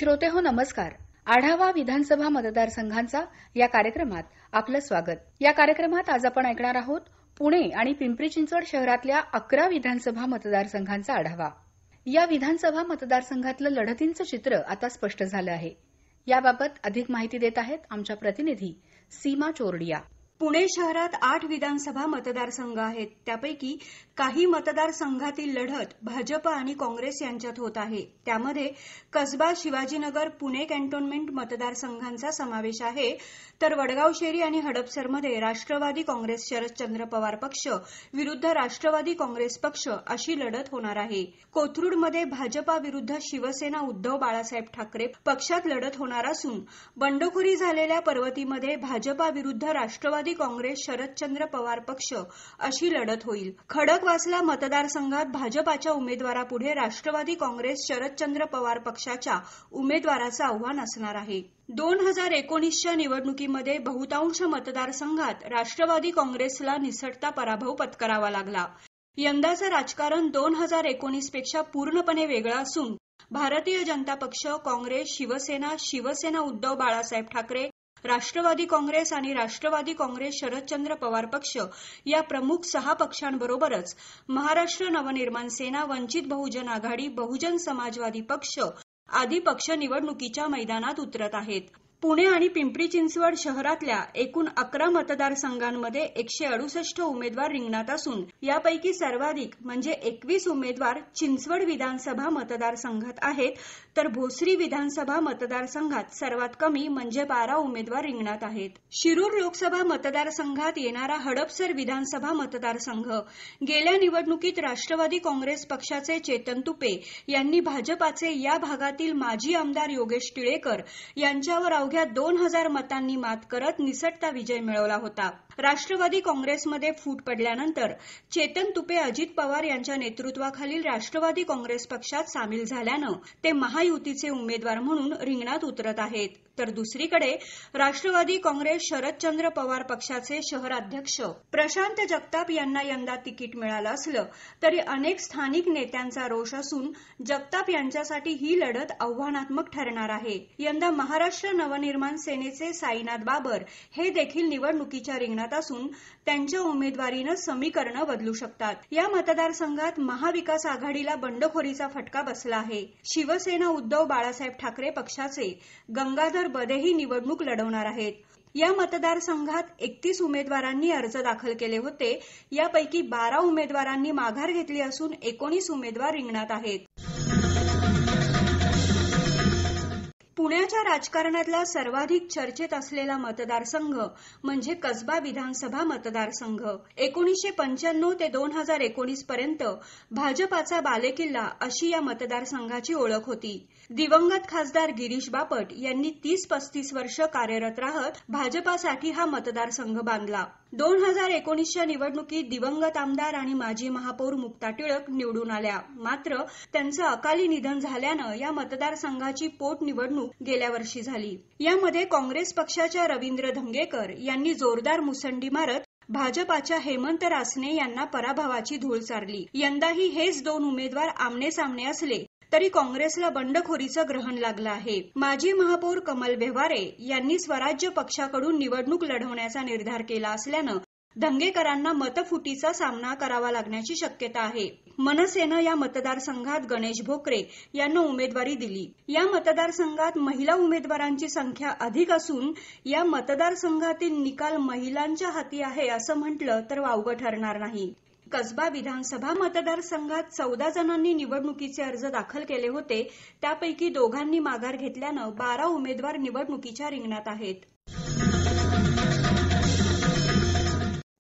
श्रोतेहो नमस्कार. आढावा विधानसभा मतदारसंघांचा या कार्यक्रमात आपलं स्वागत. या कार्यक्रमात आज आपण ऐकणार आहोत पुणे आणि पिंपरी चिंचवड शहरातल्या 11 विधानसभा मतदारसंघांचा आढावा. या विधानसभा मतदारसंघातलं लढतींचं चित्र आता स्पष्ट झालं आहे. याबाबत अधिक माहिती देत आहेत आमच्या प्रतिनिधी सीमा चोरडिया. पुणे शहरात 8 विधानसभा मतदारसंघ आहेत. त्यापैकी काही मतदारसंघातील लढत भाजप आणि काँग्रेस यांच्यात होत आहे. त्यामध्ये कसबा, शिवाजीनगर, पुणे कॅन्टोन्मेंट मतदारसंघांचा समावेश आहे. तर वडगाव शेरी आणि हडपसरमध्ये राष्ट्रवादी काँग्रेस शरदचंद्र पवार पक्ष विरुद्ध राष्ट्रवादी काँग्रेस पक्ष अशी लढत होणार आहे. कोथरूडमध्ये भाजपा विरुद्ध शिवसेना उद्धव बाळासाहेब ठाकरे पक्षात लढत होणार असून बंडखोरी झालेल्या पर्वतीमध्ये भाजपा विरुद्ध राष्ट्रवादी काँग्रेस शरदचंद्र पवार पक्ष अशी लढत होईल. खडकवासला मतदारसंघात भाजपाच्या उमेदवारापुढे राष्ट्रवादी काँग्रेस शरदचंद्र पवार पक्षाच्या उमेदवाराचं आव्हान असणार आहे. 2019च्या निवडणुकीमध्ये बहुतांश मतदारसंघात राष्ट्रवादी काँग्रेसला निसटता पराभव पत्करावा लागला. यंदाचं राजकारण 2019 पेक्षा पूर्णपणे वेगळं असून भारतीय जनता पक्ष, काँग्रेस, शिवसेना उद्धव बाळासाहेब ठाकरे, राष्ट्रवादी काँग्रेस आणि राष्ट्रवादी काँग्रेस शरदचंद्र पवार पक्ष या प्रमुख 6 पक्षांबरोबरच महाराष्ट्र नवनिर्माण सेना, वंचित बहुजन आघाडी, बहुजन समाजवादी पक्ष आदी पक्ष निवडणुकीच्या मैदानात उतरत आहेत. पुणे आणि पिंपरी चिंचवड शहरातल्या एकूण 11 मतदारसंघांमध्ये 168 उमेदवार रिंगणात असून यापैकी सर्वाधिक म्हणजे 21 उमेदवार चिंचवड विधानसभा मतदारसंघात आहेत, तर भोसरी विधानसभा मतदारसंघात सर्वात कमी म्हणजे 12 उमेदवार रिंगणात आहेत. शिरूर लोकसभा मतदारसंघात येणारा हडपसर विधानसभा मतदारसंघ गेल्या निवडणुकीत राष्ट्रवादी काँग्रेस पक्षाचे चेतन तुपे यांनी भाजपाचे या भागातील माजी आमदार योगेश टिळेकर यांच्यावर अवघ्या 2000 मतांनी मात करत निसटता विजय मिळवला होता. राष्ट्रवादी काँग्रेसमध्ये फूट पडल्यानंतर चेतन तुपे अजित पवार यांच्या नेतृत्वाखालील राष्ट्रवादी काँग्रेस पक्षात सामील झाल्यानं ते महायुतीचे उमेदवार म्हणून रिंगणात उतरत आहेत. तर दुसरीकडे राष्ट्रवादी काँग्रेस शरदचंद्र पवार पक्षाचे शहराध्यक्ष प्रशांत जगताप यांना यंदा तिकीट मिळालं असलं तरी अनेक स्थानिक नेत्यांचा रोष असून जगताप यांच्यासाठी ही लढत आव्हानात्मक ठरणार आहे. यंदा महाराष्ट्र नवनिर्माण सेनेचे साईनाथ बाबर हे देखील निवडणुकीच्या रिंगणात असून त्यांच्या उमेदवारीनं समीकरणं बदलू शकतात. या मतदारसंघात महाविकास आघाडीला बंडखोरीचा फटका बसला आहे. शिवसेना उद्धव बाळासाहेब ठाकरे पक्षाचे गंगाधर बदेही निवडणूक लढवणार आहेत. या मतदारसंघात 31 उमेदवारांनी अर्ज दाखल केले होते. यापैकी 12 उमेदवारांनी माघार घेतली असून 19 उमेदवार रिंगणात आहेत. पुण्याच्या राजकारणातला सर्वाधिक चर्चेत असलेला मतदारसंघ म्हणजे कसबा विधानसभा मतदारसंघ. 1995 ते 2019 पर्यंत भाजपाचा बालेकिल्ला अशी या मतदारसंघाची ओळख होती. दिवंगत खासदार गिरीश बापट यांनी 30-35 वर्ष कार्यरत राहत भाजपासाठी हा मतदारसंघ बांधला. 2019च्या निवडणुकीत दिवंगत आमदार आणि माजी महापौर मुक्ता टिळक निवडून आल्या. मात्र त्यांचं अकाली निधन झाल्यानं या मतदारसंघाची पोटनिवडणूक गेल्या वर्षी झाली. यामध्ये काँग्रेस पक्षाच्या रवींद्र धंगेकर यांनी जोरदार मुसंडी मारत भाजपाच्या हेमंत रासने यांना पराभवाची धूळ चारली. यंदाही हेच 2 उमेदवार आमने सामने असले तरी काँग्रेसला बंडखोरीचं ग्रहण लागलं आहे. माजी महापौर कमल व्यवहारे यांनी स्वराज्य पक्षाकडून निवडणूक लढवण्याचा निर्धार केला असल्यानं धंगेकरांना मतफुटीचा सामना करावा लागण्याची शक्यता आहे. मनसेनं या मतदारसंघात गणेश भोकरे यांना उमेदवारी दिली. या मतदारसंघात महिला उमेदवारांची संख्या अधिक असून या मतदारसंघातील निकाल महिलांच्या हाती आहे असं म्हटलं तर वावगं ठरणार नाही. कसबा विधानसभा मतदारसंघात 14 जणांनी निवडणुकीचे अर्ज दाखल केले होते. त्यापैकी 2घांनी माघार घेतल्यानं 12 उमेदवार निवडणुकीच्या रिंगणात आहेत.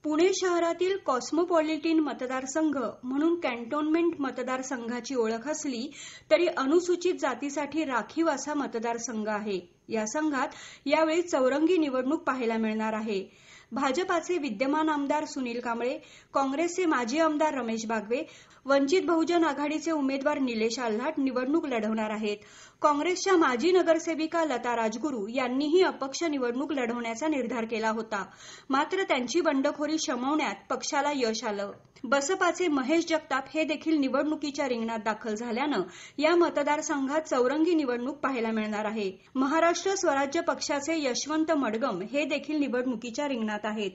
पुणे शहरातील कॉस्मोपॉलिटन मतदारसंघ म्हणून कॅन्टोन्मेंट मतदारसंघाची ओळख असली तरी अनुसूचित जातीसाठी राखीव असा मतदारसंघ आहे. या संघात यावेळी चौरंगी निवडणूक पाहायला मिळणार आहे. भाजपाचे विद्यमान आमदार सुनील कांबळे, काँग्रेसचे माजी आमदार रमेश बागवे, वंचित बहुजन आघाडीचे उमेदवार निलेश आल्हाट निवडणूक लढवणार आहेत. काँग्रेसच्या माजी नगरसेविका लता राजगुरू यांनीही अपक्ष निवडणूक लढवण्याचा निर्धार केला होता. मात्र त्यांची बंडखोरी शमवण्यात पक्षाला यश आलं. बसपाचे महेश जगताप हे देखील निवडणुकीच्या रिंगणात दाखल झाल्यानं या मतदारसंघात चौरंगी निवडणूक पाहायला मिळणार आहे. महाराष्ट्र स्वराज्य पक्षाचे यशवंत मडगम हे देखील निवडणुकीच्या रिंगणात आहेत.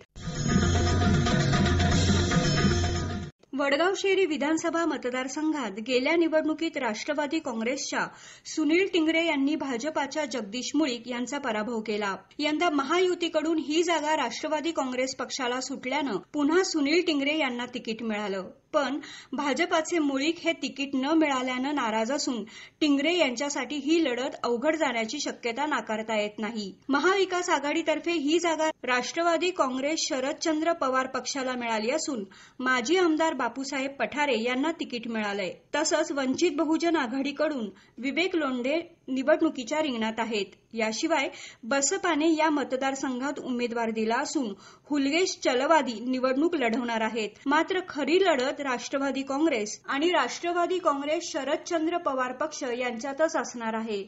वडगाव शेरी विधानसभा मतदारसंघात गेल्या निवडणुकीत राष्ट्रवादी काँग्रेसच्या सुनील टिंगरे यांनी भाजपाच्या जगदीश मुळीक यांचा पराभव केला. यंदा महायुतीकडून ही जागा राष्ट्रवादी काँग्रेस पक्षाला सुटल्यानं पुन्हा सुनील टिंगरे यांना तिकीट मिळालं. पण भाजपाचे मुळीक हे तिकीट न मिळाल्यानं नाराज असून टिंगरे यांच्यासाठी ही लढत अवघड जाण्याची शक्यता नाकारता येत नाही. महाविकास आघाडीतर्फे ही जागा राष्ट्रवादी काँग्रेस शरदचंद्र पवार पक्षाला मिळाली असून माजी आमदार बापूसाहेब पठारे यांना तिकीट मिळालंय. तसंच वंचित बहुजन आघाडीकडून विवेक लोंढे निवडणुकीच्या रिंगणात आहेत. याशिवाय बसपाने या मतदारसंघात उमेदवार दिला असून हुलगेश चलवादी निवडणूक लढवणार आहेत. मात्र खरी लढत राष्ट्रवादी काँग्रेस आणि राष्ट्रवादी काँग्रेस शरदचंद्र पवार पक्ष यांच्यातच असणार आहे.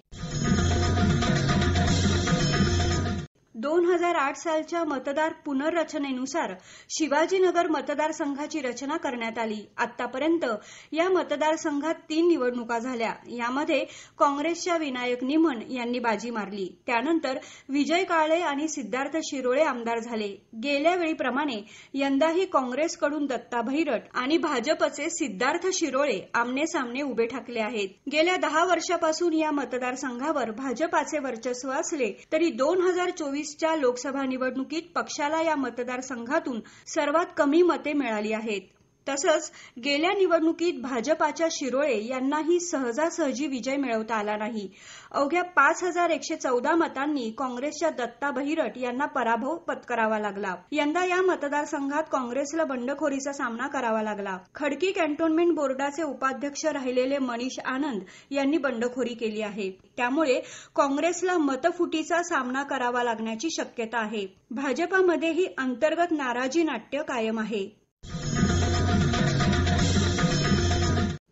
2008 सालच्या मतदार पुनर्रचनेनुसार शिवाजीनगर मतदारसंघाची रचना करण्यात आली. आतापर्यंत या मतदारसंघात 3 निवडणुका झाल्या. यामध्ये काँग्रेसच्या विनायक निमण यांनी बाजी मारली. त्यानंतर विजय काळे आणि सिद्धार्थ शिरोळे आमदार झाले. गेल्या वेळीप्रमाणे यंदाही काँग्रेसकडून दत्ता भैरट आणि भाजपचे सिद्धार्थ शिरोळे आमने सामने उभे ठाकले आहेत. गेल्या 10 वर्षापासून या मतदारसंघावर भाजपाचे वर्चस्व असले तरी 2024 च्या लोकसभा निवडणुकीत पक्षाला या मतदारसंघातून सर्वात कमी मते मिळाली आहेत. तसंच गेल्या निवडणुकीत भाजपाच्या शिरोळे यांनाही सहजासहजी विजय मिळवता आला नाही. अवघ्या 5114 मतांनी काँग्रेसच्या दत्ता भैरट यांना पराभव पत्करावा लागला. यंदा या मतदारसंघात काँग्रेसला बंडखोरीचा सामना करावा लागला. खडकी कॅन्टोन्मेंट बोर्डाचे उपाध्यक्ष राहिलेले मनीष आनंद यांनी बंडखोरी केली आहे. त्यामुळे काँग्रेसला मतफुटीचा सामना करावा लागण्याची शक्यता आहे. भाजपामध्येही अंतर्गत नाराजी नाट्य कायम आहे.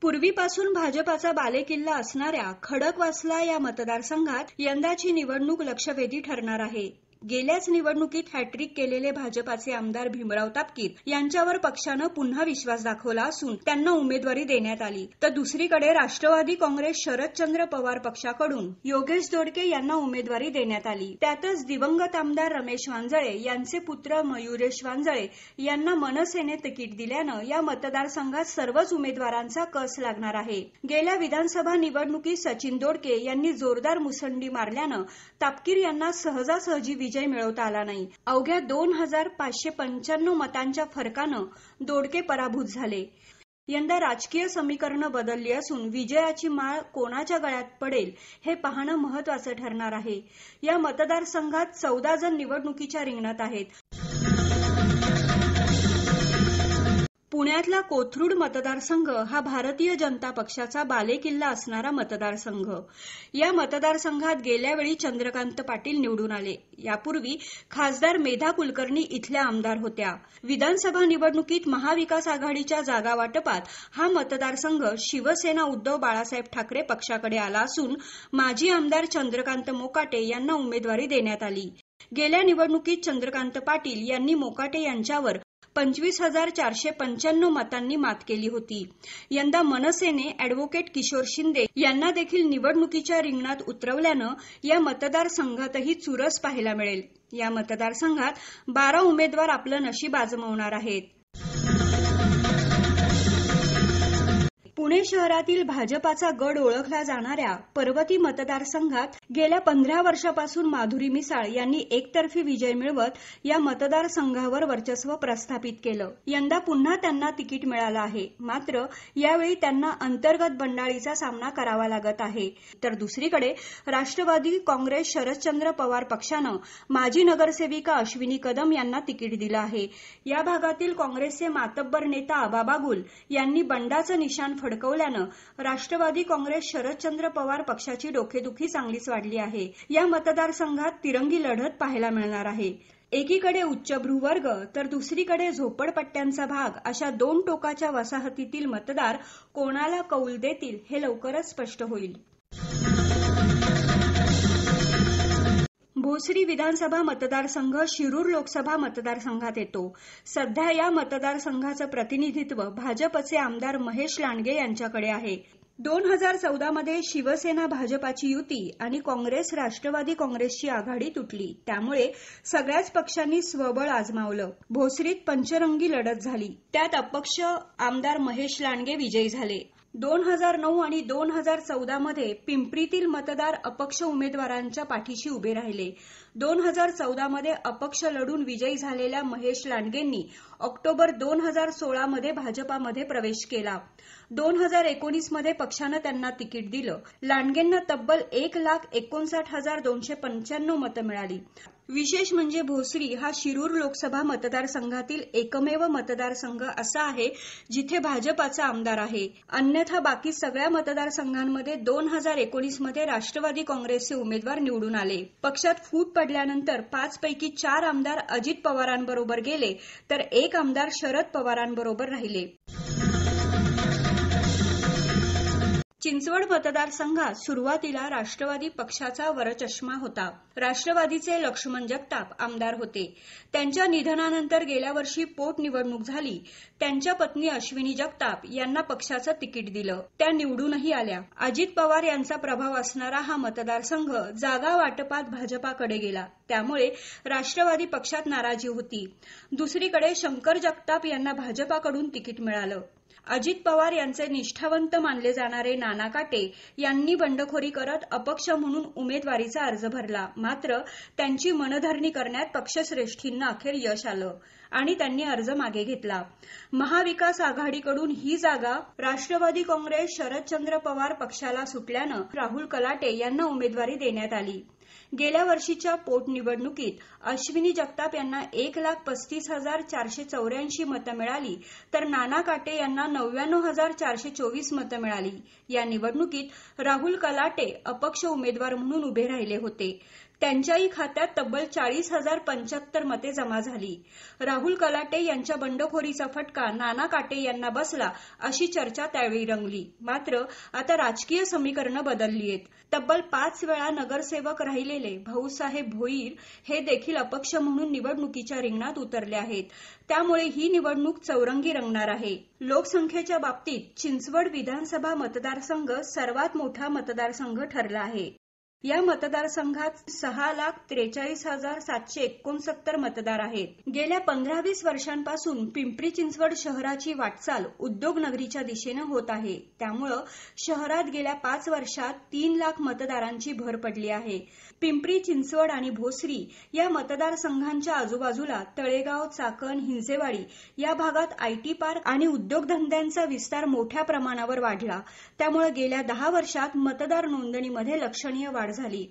पूर्वीपासून भाजपाचा बालेकिल्ला असणाऱ्या खडकवासला या मतदारसंघात यंदाची निवडणूक लक्षवेधी ठरणार आहे. गेल्याच निवडणुकीत हॅट्रिक केलेले भाजपाचे आमदार भीमराव तापकीर यांच्यावर पक्षानं पुन्हा विश्वास दाखवला असून त्यांना उमेदवारी देण्यात आली. तर दुसरीकडे राष्ट्रवादी काँग्रेस शरदचंद्र पवार पक्षाकडून योगेश दोडके यांना उमेदवारी देण्यात आली. त्यातच दिवंगत आमदार रमेश वांजळे यांचे पुत्र मयुरेश वांजळे यांना मनसेने तिकीट दिल्यानं या मतदारसंघात सर्वच उमेदवारांचा कस लागणार आहे. गेल्या विधानसभा निवडणुकीत सचिन दोडके यांनी जोरदार मुसंडी मारल्यानं तापकीर यांना सहजासहजी विजय मिळवता आला नाही. अवघ्या 2595 मतांच्या फरकानं दोडके पराभूत झाले. यंदा राजकीय समीकरणं बदलली असून विजयाची माळ कोणाच्या गळ्यात पडेल हे पाहणं महत्वाचं ठरणार आहे. या मतदारसंघात 14 जण निवडणुकीच्या रिंगणात आहेत. पुण्यातला कोथरूड मतदारसंघ हा भारतीय जनता पक्षाचा बालेकिल्ला असणारा मतदारसंघ. या मतदारसंघात गेल्यावेळी चंद्रकांत पाटील निवडून आले. यापूर्वी खासदार मेधा कुलकर्णी इथल्या आमदार होत्या. विधानसभा निवडणुकीत महाविकास आघाडीच्या जागा वाटपात हा मतदारसंघ शिवसेना उद्धव बाळासाहेब ठाकरे पक्षाकडे आला असून माजी आमदार चंद्रकांत मोकाटे यांना उमेदवारी देण्यात आली. गेल्या निवडणुकीत चंद्रकांत पाटील यांनी मोकाटे यांच्यावर 25,495 मतांनी मात केली होती. यंदा मनसेने अॅडव्होकेट किशोर शिंदे यांना देखील निवडणुकीच्या रिंगणात उतरवल्यानं या मतदारसंघातही चुरस पाहायला मिळेल. या मतदारसंघात 12 उमेदवार आपलं नशीब आजमावणार आहेत. पुणे शहरातील भाजपाचा गड ओळखला जाणाऱ्या पर्वती मतदारसंघात गेल्या 15 वर्षापासून माधुरी मिसाळ यांनी एकतर्फी विजय मिळवत या मतदारसंघावर वर्चस्व प्रस्थापित केलं. यंदा पुन्हा त्यांना तिकीट मिळालं आहे. मात्र यावेळी त्यांना अंतर्गत बंडाळीचा सामना करावा लागत आहे. तर दुसरीकडे राष्ट्रवादी काँग्रेस शरदचंद्र पवार पक्षानं माजी नगरसेविका अश्विनी कदम यांना तिकीट दिलं आहे. या भागातील काँग्रेसचे मातब्बर नेता आबा बागुल यांनी बंडाचं निशाण फडकवल्यानं राष्ट्रवादी काँग्रेस शरदचंद्र पवार पक्षाची डोकेदुखी चांगलीच वाढली आहे. या मतदारसंघात तिरंगी लढत पाहायला मिळणार आहे. एकीकडे उच्चभ्रूवर्ग तर दुसरीकडे झोपडपट्ट्यांचा भाग अशा 2 टोकाच्या वसाहतीतील मतदार कोणाला कौल देतील हे लवकरच स्पष्ट होईल. भोसरी विधानसभा मतदारसंघ शिरूर लोकसभा मतदारसंघात येतो. सध्या या मतदारसंघाचं प्रतिनिधित्व भाजपचे आमदार महेश लांडगे यांच्याकडे आहे. 2014 मध्ये शिवसेना भाजपाची युती आणि काँग्रेस राष्ट्रवादी काँग्रेसची आघाडी तुटली. त्यामुळे सगळ्याच पक्षांनी स्वबळ आजमावलं. भोसरीत पंचरंगी लढत झाली. त्यात अपक्ष आमदार महेश लांडगे विजयी झाले. 2009 आणि 2014 मध्ये पिंपरीतील मतदार अपक्ष उमेदवारांच्या पाठीशी उभे राहिले. 2014 अपक्ष लढून विजयी झालेल्या महेश लांडगेंनी ऑक्टोबर 2016 मध्ये भाजपामध्ये प्रवेश केला. 2019 मध्ये पक्षानं त्यांना तिकीट दिलं. लांडगेंना तब्बल 1,59,295 मतं मिळाली. विशेष म्हणजे भोसरी हा शिरूर लोकसभा मतदारसंघातील एकमेव मतदारसंघ असा आहे जिथे भाजपाचा आमदार आहे. अन्यथा बाकी सगळ्या मतदारसंघांमध्ये 2019 मध्ये राष्ट्रवादी काँग्रेसचे उमेदवार निवडून आले. पक्षात फूट पडल्यानंतर 5 पैकी 4 आमदार अजित पवारांबरोबर गेले तर 1 आमदार शरद पवारांबरोबर राहिले. चिंचवड मतदारसंघात सुरुवातीला राष्ट्रवादी पक्षाचा वरचष्मा होता. राष्ट्रवादीचे लक्ष्मण जगताप आमदार होते. त्यांच्या निधनानंतर गेल्या वर्षी पोटनिवडणूक झाली. त्यांच्या पत्नी अश्विनी जगताप यांना पक्षाचं तिकीट दिलं. त्या निवडूनही आल्या. अजित पवार यांचा प्रभाव असणारा हा मतदारसंघ जागा वाटपात भाजपाकडे गेला. त्यामुळे राष्ट्रवादी पक्षात नाराजी होती. दुसरीकडे शंकर जगताप यांना भाजपाकडून तिकीट मिळालं. अजित पवार यांचे निष्ठावंत मानले जाणारे नाना काटे यांनी बंडखोरी करत अपक्ष म्हणून उमेदवारीचा अर्ज भरला. मात्र त्यांची मनधरणी करण्यात पक्षश्रेष्ठींना अखेर यश आलं आणि त्यांनी अर्ज मागे घेतला. महाविकास आघाडीकडून ही जागा राष्ट्रवादी काँग्रेस शरदचंद्र पवार पक्षाला सुटल्यानं राहुल कलाटे यांना उमेदवारी देण्यात आली. गेल्या वर्षीच्या पोटनिवडणुकीत अश्विनी जगताप यांना 1,35,484 मतं मिळाली तर नाना काटे यांना 99,424 मतं मिळाली. या निवडणुकीत राहुल कलाटे अपक्ष उमेदवार म्हणून उभे राहिले होते. त्यांच्याही खात्यात तब्बल 40,075 मते जमा झाली. राहुल कलाटे यांच्या बंडखोरीचा फटका नाना काटे यांना बसला अशी चर्चा त्यावेळी रंगली. मात्र आता राजकीय समीकरणं बदलली आहेत. तब्बल 5 वेळा नगरसेवक राहिलेले भाऊसाहेब भोईर हे देखील अपक्ष म्हणून निवडणुकीच्या रिंगणात उतरले आहेत. त्यामुळे ही निवडणूक चौरंगी रंगणार आहे. लोकसंख्येच्या बाबतीत चिंचवड विधानसभा मतदारसंघ सर्वात मोठा मतदारसंघ ठरला आहे. या मतदारसंघात 6,43,769 मतदार आहेत. गेल्या 15-20 वर्षांपासून पिंपरी चिंचवड शहराची वाटचाल उद्योगनगरीच्या दिशेनं होत आहे. त्यामुळं शहरात गेल्या 5 वर्षात 3 लाख मतदारांची भर पडली आहे. पिंपरी चिंचवड आणि भोसरी या मतदारसंघांच्या आजूबाजूला तळेगाव, चाकण, हिंजेवाडी या भागात आयटी पार्क आणि उद्योगधंद्यांचा विस्तार मोठ्या प्रमाणावर वाढला. त्यामुळे गेल्या 10 वर्षात मतदार नोंदणीमध्ये लक्षणीय वाढ झाली.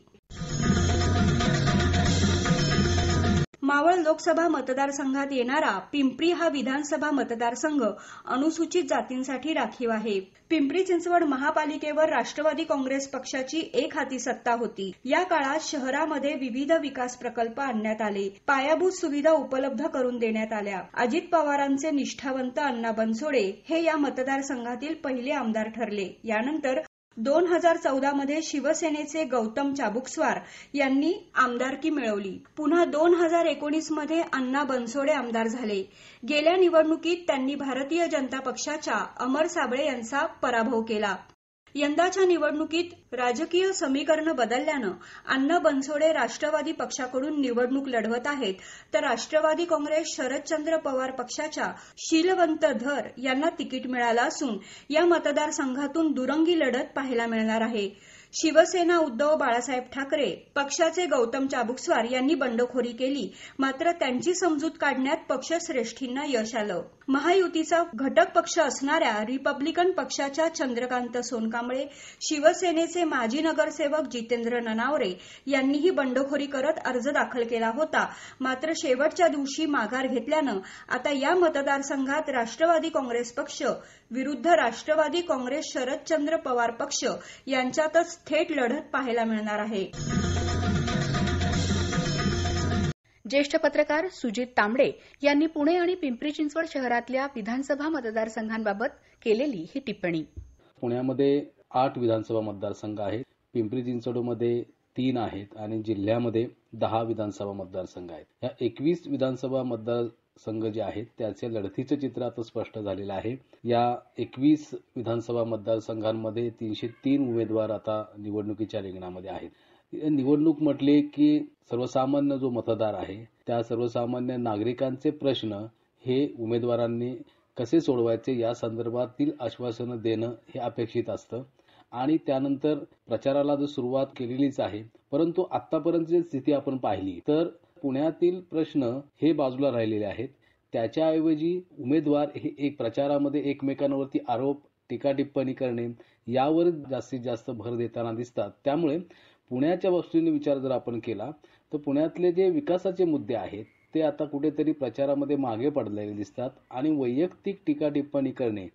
मावळ लोकसभा मतदारसंघात येणारा पिंपरी हा विधानसभा मतदारसंघ अनुसूचित जातींसाठी राखीव आहे. पिंपरी चिंचवड महापालिकेवर राष्ट्रवादी काँग्रेस पक्षाची एकहाती सत्ता होती. या काळात शहरामध्ये विविध विकास प्रकल्प आणण्यात आले. पायाभूत सुविधा उपलब्ध करून देण्यात आल्या. अजित पवारांचे निष्ठावंत अण्णा बनसोडे हे या मतदारसंघातील पहिले आमदार ठरले. यानंतर 2014 मध्ये शिवसेनेचे गौतम चाबुकस्वार यांनी आमदारकी मिळवली. पुन्हा 2019 मध्ये अण्णा बनसोडे आमदार झाले. गेल्या निवडणुकीत त्यांनी भारतीय जनता पक्षाच्या अमर साबळे यांचा पराभव केला. यंदाच्या निवडणुकीत राजकीय समीकरण बदलल्यानं अण्णा बनसोडे राष्ट्रवादी पक्षाकडून निवडणूक लढवत आहेत तर राष्ट्रवादी काँग्रेस शरदचंद्र पवार पक्षाच्या शीलवंत धर यांना तिकीट मिळालं असून या मतदारसंघातून दुरंगी लढत पाहायला मिळणार आहे. शिवसेना उद्धव बाळासाहेब ठाकरे पक्षाचे गौतम चाबुकस्वार यांनी बंडखोरी केली. मात्र त्यांची समजूत काढण्यात पक्षश्रेष्ठींना यश आलं. महायुतीचा घटक पक्ष असणाऱ्या रिपब्लिकन पक्षाच्या चंद्रकांत सोनकांबळे, शिवसेनेचे माजी नगरसेवक जितेंद्र ननावरे यांनीही बंडखोरी करत अर्ज दाखल केला होता. मात्र शेवटच्या दिवशी माघार घेतल्यानं आता या मतदारसंघात राष्ट्रवादी काँग्रेस पक्ष विरुद्ध राष्ट्रवादी काँग्रेस शरदचंद्र पवार पक्ष यांच्यातच थेट लढत पाहायला मिळणार आहे. ज्येष्ठ पत्रकार सुजित तांबडे यांनी पुणे आणि पिंपरी चिंचवड शहरातल्या विधानसभा मतदारसंघांबाबत केलेली ही टिप्पणी. पुण्यामध्ये 8 विधानसभा मतदारसंघ आहेत. पिंपरी चिंचवडमध्ये 3 आहेत आणि जिल्ह्यामध्ये 10 विधानसभा मतदारसंघ आहेत. या 21 विधानसभा मतदारसंघ जे आहेत त्याचे लढतीचं चित्र आता स्पष्ट झालेलं आहे. या 21 विधानसभा मतदारसंघांमध्ये 303 उमेदवार आता निवडणुकीच्या रिंगणामध्ये आहेत. निवडणूक म्हटली की सर्वसामान्य जो मतदार आहे त्या सर्वसामान्य नागरिकांचे प्रश्न हे उमेदवारांनी कसे सोडवायचे या संदर्भातील आश्वासनं देणं हे अपेक्षित असतं आणि त्यानंतर प्रचाराला जर सुरुवात केलेलीच आहे. परंतु आतापर्यंतची स्थिती आपण पाहिली तर पुण्यातील प्रश्न हे बाजूला राहिलेले आहेत. त्याच्याऐवजी उमेदवार हे एक प्रचारामध्ये एकमेकांवरती आरोप टीका टिप्पणी करणे यावर जास्तीत जास्त भर देताना दिसतात. त्यामुळे पुण्याच्या बाबतीने विचार जर आपण केला तर पुण्यातले जे विकासाचे मुद्दे आहेत ते आता कुठेतरी प्रचारामध्ये मागे पडलेले दिसतात आणि वैयक्तिक टीका टिप्पणी करणे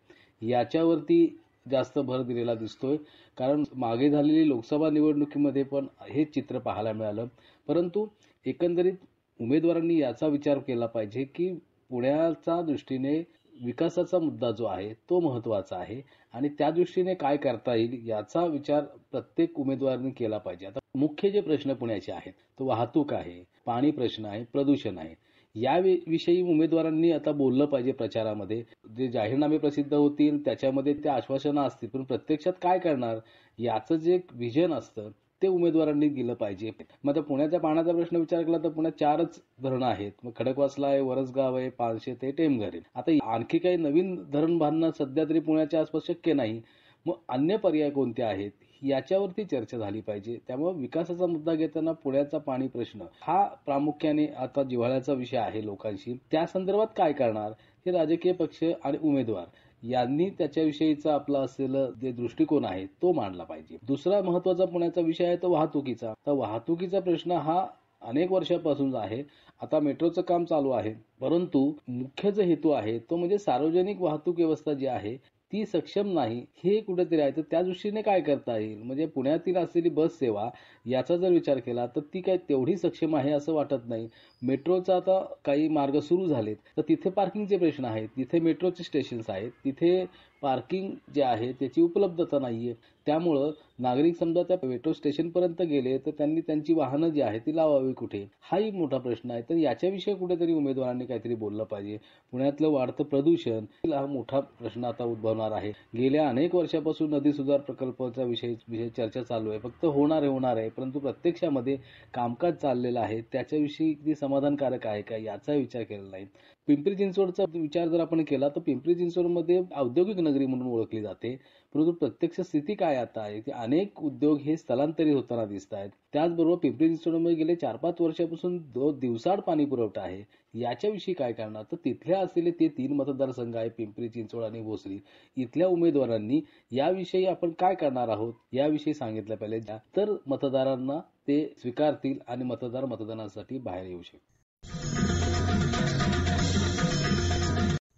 याच्यावरती जास्त भर दिलेला दिसतोय. कारण मागे झालेली लोकसभा निवडणुकीमध्ये पण हे चित्र पाहायला मिळालं. परंतु एकंदरीत उमेदवारांनी याचा विचार केला पाहिजे की पुण्याच्या दृष्टीने विकासाचा मुद्दा जो आहे तो महत्वाचा आहे आणि त्या दृष्टीने काय करता येईल याचा विचार प्रत्येक उमेदवारांनी केला पाहिजे. आता मुख्य जे प्रश्न पुण्याचे आहेत तो वाहतूक आहे, पाणी प्रश्न आहे, प्रदूषण आहे. या विषयी उमेदवारांनी आता बोललं पाहिजे. प्रचारामध्ये जे जाहीरनामे प्रसिद्ध होतील त्याच्यामध्ये त्या आश्वासनं असतील, पण प्रत्यक्षात काय करणार याचं जे विजन असतं ते उमेदवारांनी दिलं पाहिजे. मग आता पुण्याच्या पाण्याचा प्रश्न विचार केला तर पुण्यात 4च धरणं आहेत. मग खडकवासला आहे, वरसगाव आहे, पानशेत आहे, टेमघर आहे. आता आणखी काही नवीन धरण बांधणं सध्या तरी पुण्याच्या आसपास शक्य नाही. मग अन्य पर्याय कोणते आहेत याच्यावरती चर्चा झाली पाहिजे. त्यामुळे विकासाचा मुद्दा घेताना पुण्याचा पाणी प्रश्न हा प्रामुख्याने आता जिव्हाळ्याचा विषय आहे लोकांशी. त्या संदर्भात काय करणार हे राजकीय पक्ष आणि उमेदवार यांनी त्याच्याविषयीचा आपला असलेला जे दृष्टिकोन आहे तो मांडला पाहिजे. दुसरा महत्वाचा पुण्याचा विषय आहे तो वाहतुकीचा. तर वाहतुकीचा प्रश्न हा अनेक वर्षापासून आहे. आता मेट्रोचं काम चालू आहे, परंतु मुख्य जो हेतू आहे तो म्हणजे सार्वजनिक वाहतूक व्यवस्था जी आहे ती सक्षम नाही हे कुठेतरी आहे. तर त्या दृष्टीने काय करता येईल म्हणजे पुण्यातील असलेली बस सेवा याचा जर विचार केला तर ती काय तेवढी सक्षम आहे असं वाटत नाही. मेट्रोचा आता काही मार्ग सुरू झालेत तर तिथे पार्किंगचे प्रश्न आहेत, तिथे मेट्रोचे स्टेशन्स आहेत, तिथे पार्किंग जे आहे त्याची उपलब्धता नाहीये. त्यामुळं नागरिक समजा त्या मेट्रो स्टेशनपर्यंत गेले तर त्यांनी त्यांची वाहनं जी आहेत ती लावावी कुठे हाही मोठा प्रश्न आहे. तर याच्याविषयी कुठेतरी उमेदवारांनी काहीतरी बोललं पाहिजे. पुण्यातलं वाढतं प्रदूषण हा मोठा प्रश्न आता उद्भवणार आहे. गेल्या अनेक वर्षापासून नदी सुधार प्रकल्पाचा विषय चर्चा चालू आहे. फक्त होणार आहे, परंतु प्रत्यक्षामध्ये कामकाज चाललेलं आहे त्याच्याविषयी ती समाधानकारक आहे का याचा विचार केलेला नाही. पिंपरी चिंचवडचा विचार जर आपण केला तर पिंपरी चिंचवडमध्ये औद्योगिक नगरी म्हणून ओळखली जाते, परंतु प्रत्यक्ष स्थिती काय आता आहे की अनेक उद्योग हे स्थलांतरित होताना दिसत आहेत. त्याचबरोबर पिंपरी चिंचवडमध्ये गेले 4-5 वर्षापासून दिवसाआड पाणी पुरवठा आहे. याच्याविषयी काय करणार तर तिथल्या असलेले ते 3 मतदारसंघ आहे पिंपरी चिंचवड आणि भोसरी. इथल्या उमेदवारांनी याविषयी आपण काय करणार आहोत याविषयी सांगितलं पाहिजे, तर मतदारांना ते स्वीकारतील आणि मतदार मतदानासाठी बाहेर येऊ शकतील.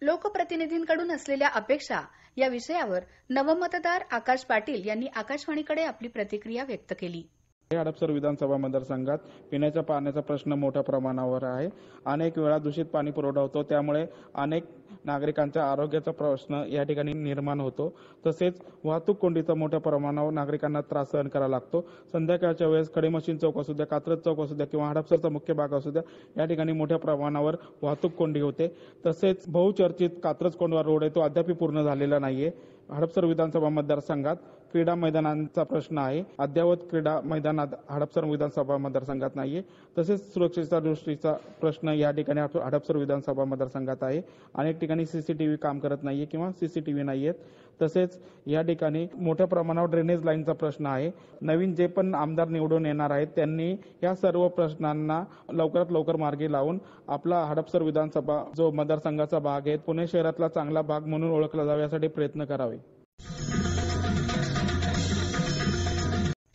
लोकप्रतिनिधींकडून असलेल्या अपेक्षा या विषयावर नवमतदार आकाश पाटील यांनी आकाशवाणीकडे आपली प्रतिक्रिया व्यक्त केली. हडपसर विधानसभा मतदारसंघात पिण्याच्या पाण्याचा प्रश्न मोठ्या प्रमाणावर आहे. अनेक वेळा दूषित पाणी पुरवठा होतो, त्यामुळे अनेक नागरिकांच्या आरोग्याचा प्रश्न या ठिकाणी निर्माण होतो. तसेच वाहतूक कोंडीचा मोठ्या प्रमाणावर नागरिकांना त्रास सहन करावा लागतो. संध्याकाळच्या वेळेस खडेमशीन चौक असू द्या, कात्रज चौक असू द्या किंवा हडपसरचा मुख्य भाग असू द्या या ठिकाणी मोठ्या प्रमाणावर वाहतूक कोंडी होते. तसेच बहुचर्चित कात्रज कोंढवा रोड आहे तो अद्याप पूर्ण झालेला नाहीये. हडपसर विधानसभा मतदारसंघात क्रीडा मैदानांचा प्रश्न आहे. अद्यावत क्रीडा मैदानात हडपसर विधानसभा मतदारसंघात नाहीये. तसेच सुरक्षेच्या दृष्टीचा प्रश्न या ठिकाणी हडपसर विधानसभा मतदारसंघात आहे. अनेक ठिकाणी सीसीटीव्ही काम करत नाहीये किंवा सीसीटीव्ही नाहीयेत. तसेच या ठिकाणी मोठ्या प्रमाणावर ड्रेनेज लाईनचा प्रश्न आहे. नवीन जे पण आमदार निवडून येणार आहेत त्यांनी या सर्व प्रश्नांना लवकरात लवकर मार्गी लावून आपला हडपसर विधानसभा जो मतदारसंघाचा भाग आहे पुणे शहरातला चांगला भाग म्हणून ओळखला जावा यासाठी प्रयत्न करावे.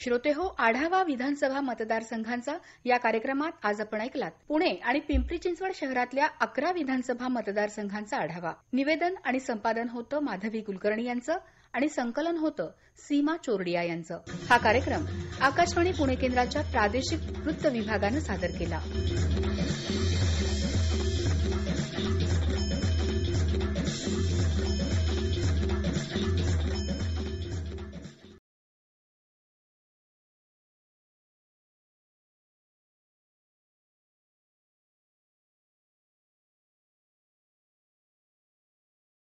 श्रोतेहो, आढावा विधानसभा मतदारसंघांचा या कार्यक्रमात आज आपण ऐकलात पुणे आणि पिंपरी चिंचवड शहरातल्या 11 विधानसभा मतदारसंघांचा आढावा. निवेदन आणि संपादन होतं माधवी कुलकर्णी यांचं आणि संकलन होतं सीमा चोरडिया यांचं. हा कार्यक्रम आकाशवाणी पुणे केंद्राच्या प्रादेशिक वृत्त विभागानं सादर केला.